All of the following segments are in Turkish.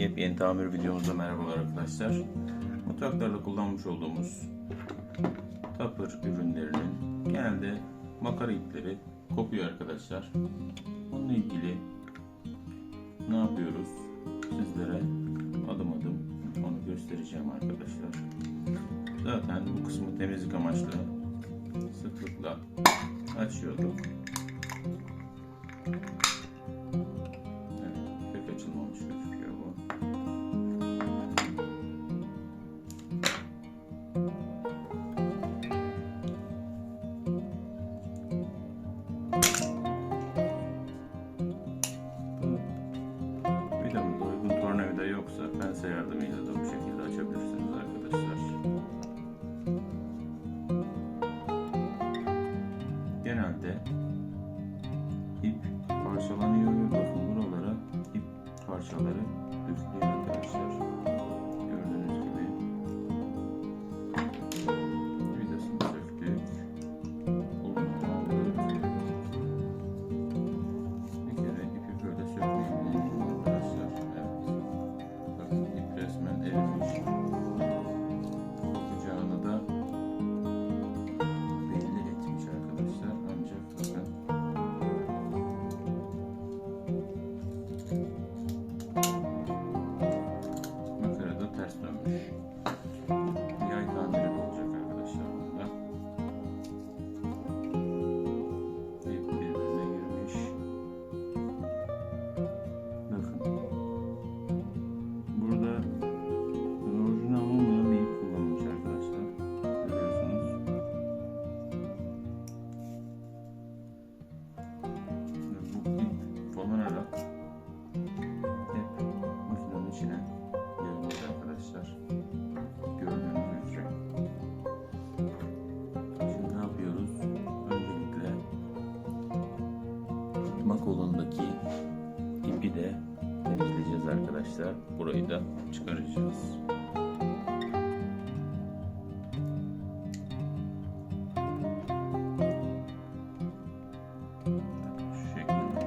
Yepyeni tamir videomuzda merhabalar arkadaşlar. Mutfaklarda kullanmış olduğumuz tapır ürünlerinin genelde makara ipleri kopuyor arkadaşlar. Bununla ilgili ne yapıyoruz? Sizlere adım adım onu göstereceğim arkadaşlar. Zaten bu kısmı temizlik amaçlı sıklıkla açıyorduk. Pek açılmamış gözüküyor bu. Vidamıza uygun tornavida yoksa pense yardımıyla da bu şekilde açabilirsiniz arkadaşlar. Genelde ip parçalanıyor ve bakın buralara ip parçaları dökülüyor arkadaşlar. Gördüğünüz gibi vidasını söktük. Ulunu aldık. Bir kere ipi böyle sökmeyin arkadaşlar. Evet. Bakın ip resmen erimiş. Kopacağını da belli etmiş arkadaşlar. Ancak bakın makarada ters dönmüş. Yay tamiri olacak arkadaşlar bunda. İp birbirine girmiş. Bakın. Burada orijinal olmayan bir ip kullanılmış arkadaşlar. Görüyorsunuz. Bu ip dolanarak hep makinenin içine girmiş arkadaşlar. Gördüğünüz üzere. Şimdi ne yapıyoruz? Öncelikle makolundaki ipi de temizleyeceğiz arkadaşlar. Burayı da çıkaracağız. Şu şekilde.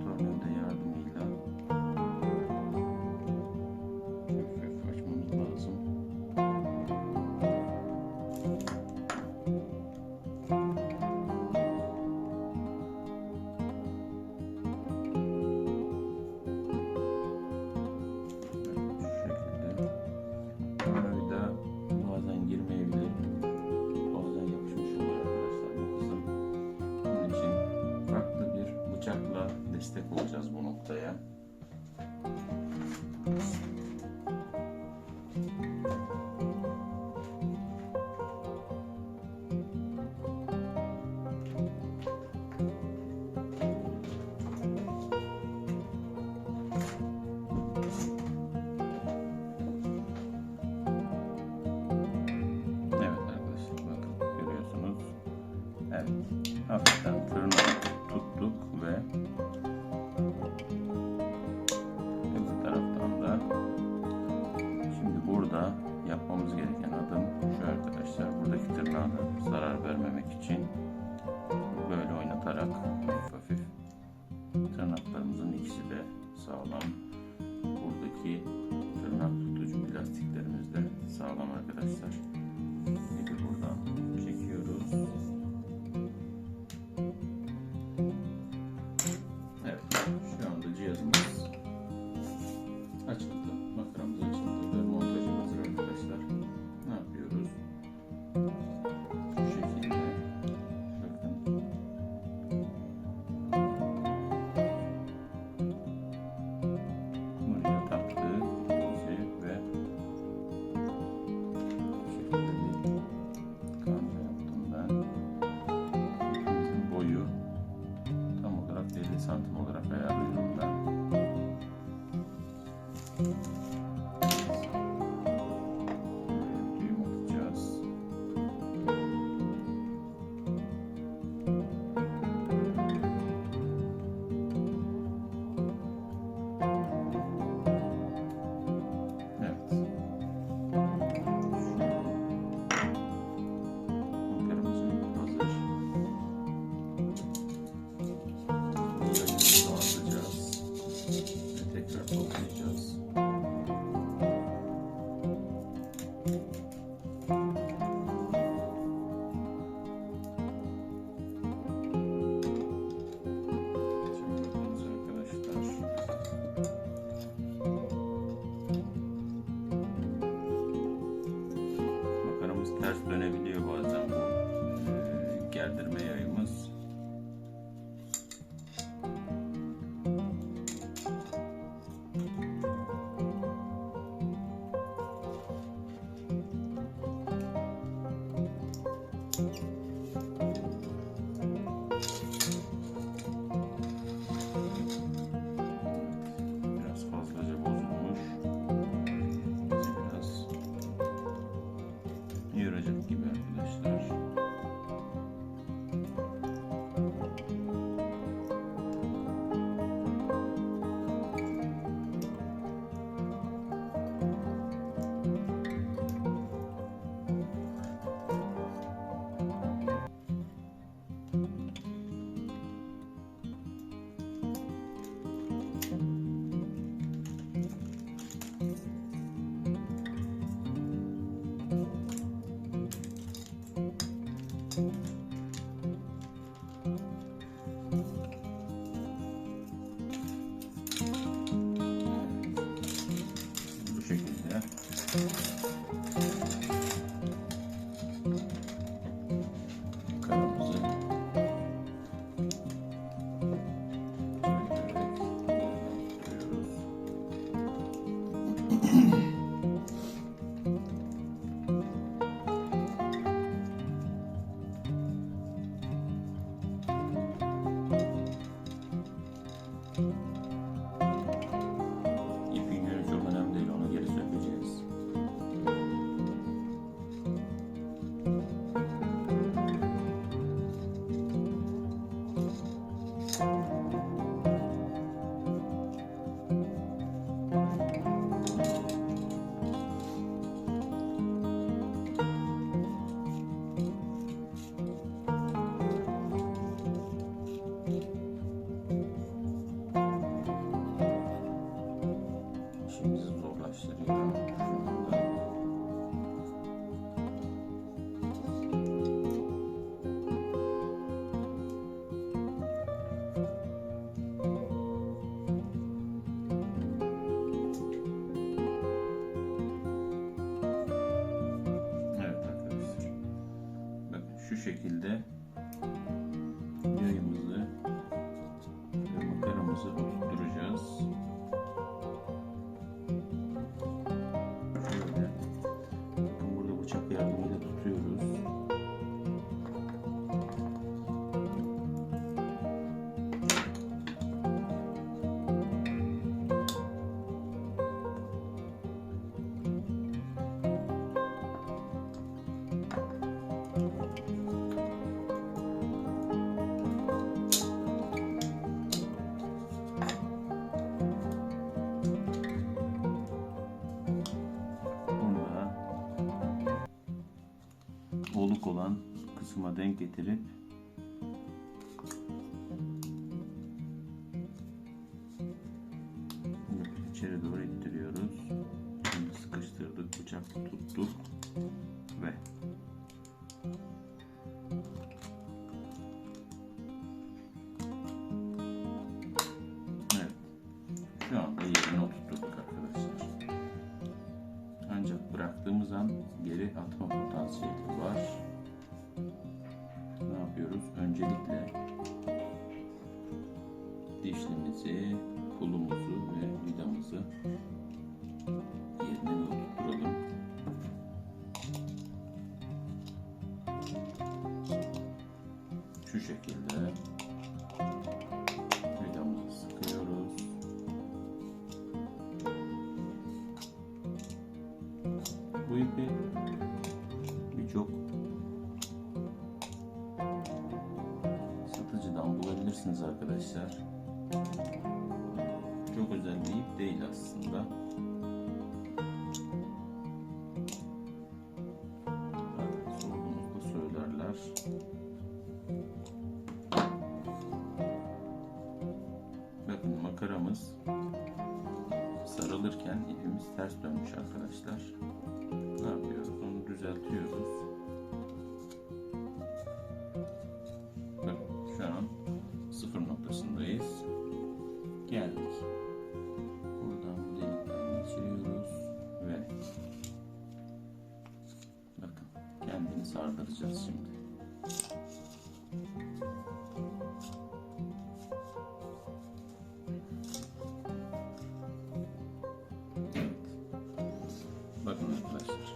Tornavida yardımıyla hafif açmamız lazım. Şu şekilde. Tornavida bazen girmeyebilir, bazen yapışmış oluyor arkadaşlar bu kısım. Bunun için farklı bir bıçakla destek olacağız bu noktaya. Evet arkadaşlar bakın görüyorsunuz. Evet, hafiften tırnağı tuttuk ve öbür taraftan da şimdi burada yapmamız gereken adım şu arkadaşlar. Buradaki tırnağa da zarar vermemek için böyle oynatarak hafif hafif tırnaklarımızın ikisi de sağlam. Buradaki tırnak tutucu plastiklerimiz de sağlam arkadaşlar. İpi buradan çekiyoruz. Evet, şu anda cihazımız açıldı. Makaramız açıldı ve montajı hazır arkadaşlar. Ne yapıyoruz? Şu şekilde bakın. Buraya taktık ve şu şu şekilde yayımızı ve makaramızı oturtacağız. Şöyle. Bakın burada bıçak yardımıyla tutuyoruz. Oluk olan kısma denk getirip içeri doğru ittiriyoruz. Şimdi sıkıştırdık, bıçakla tuttuk ve evet, şu anda yerine oturttuk arkadaşlar. Ancak bıraktığımız an geri atma potansiyeli var. Ne yapıyoruz? Öncelikle dişlimizi, pulumuzu ve vidamızı yerine bir oturtturalım. Şu şekilde vidamızı sıkıyoruz. Bu ipi birçok satıcıdan bulabilirsiniz arkadaşlar. Çok özel bir ip değil aslında. Sorduğunuzda söylerler. Bakın makaramız sarılırken ipimiz ters dönmüş arkadaşlar. Ne yapıyoruz? Onu düzeltiyoruz. Bakın şu an sıfır noktasındayız. Geldik. Buradan bu delikten geçiriyoruz ve bakın kendini sardıracağız şimdi. Bakın arkadaşlar,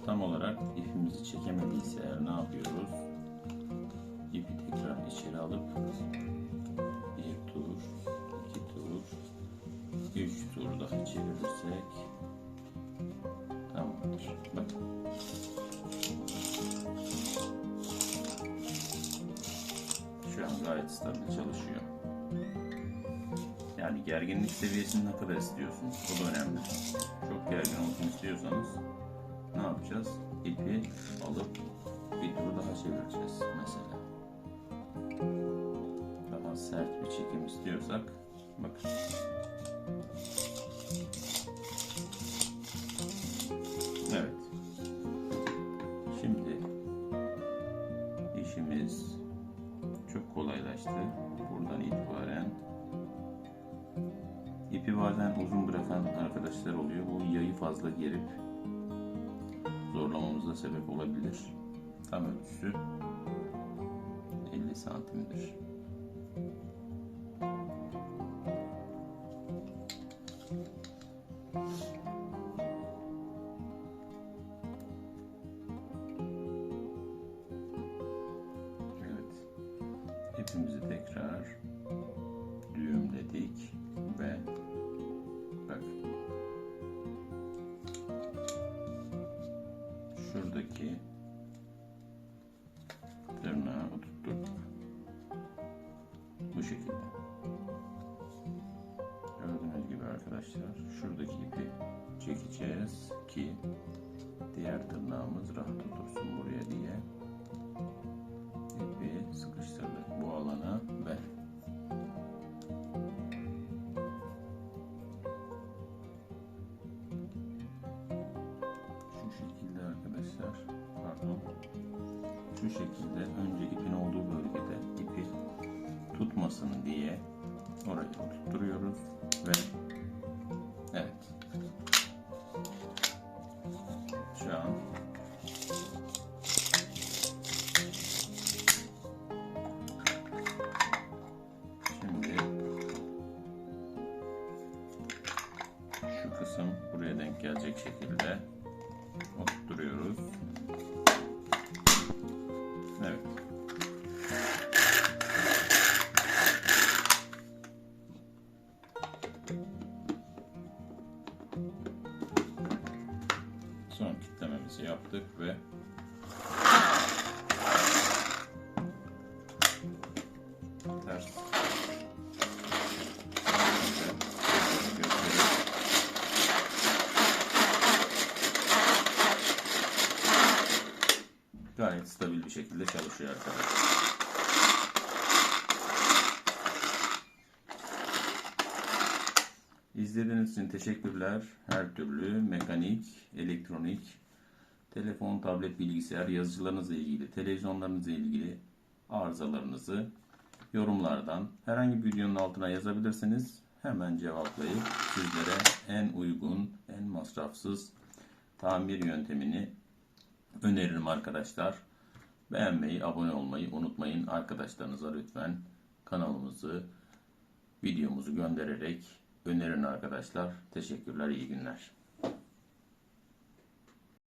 tam olarak ipimizi çekemediyse eğer ne yapıyoruz? İpi tekrar içeri alıp bir tur, iki tur, üç tur daha çevirirsek tamamdır. Bakın. Şu an gayet stabil çalışıyor. Yani gerginlik seviyesini ne kadar istiyorsunuz? Bu da önemli. Çok gergin olsun istiyorsanız ne yapacağız? İpi alıp bir tur daha çevireceğiz mesela. Daha sert bir çekim istiyorsak bakın. Evet. Şimdi işimiz çok kolaylaştı. Buradan itibaren ipi bazen uzun bırakan arkadaşlar oluyor. Bu yayı fazla gerip zorlamamıza sebep olabilir. Tam ölçüsü 50 santimdir. Evet. İpimizi tekrar düğümledik ve bak şuradaki tırnağı oturttuk. Bu şekilde. Gördüğünüz gibi arkadaşlar şuradaki ipi çekeceğiz ki diğer tırnağımız rahat otursun buraya diye. İpi sıkıştırdık bu alana ve şu şekilde arkadaşlar, pardon, şu şekilde önce ipin olduğu bölgede ipi tutmasın diye orayı oturtturuyoruz ve evet, şu an olmayacak şekilde oturtuyoruz. Evet. Son kitlememizi yaptık ve ters gayet stabil bir şekilde çalışıyor arkadaşlar. İzlediğiniz için teşekkürler. Her türlü mekanik, elektronik, telefon, tablet, bilgisayar, yazıcılarınızla ilgili, televizyonlarınızla ilgili arızalarınızı yorumlardan herhangi bir videonun altına yazabilirsiniz. Hemen cevaplayıp sizlere en uygun, en masrafsız tamir yöntemini öneririm arkadaşlar. Beğenmeyi, abone olmayı unutmayın. Arkadaşlarınıza lütfen kanalımızı, videomuzu göndererek önerin arkadaşlar. Teşekkürler, iyi günler.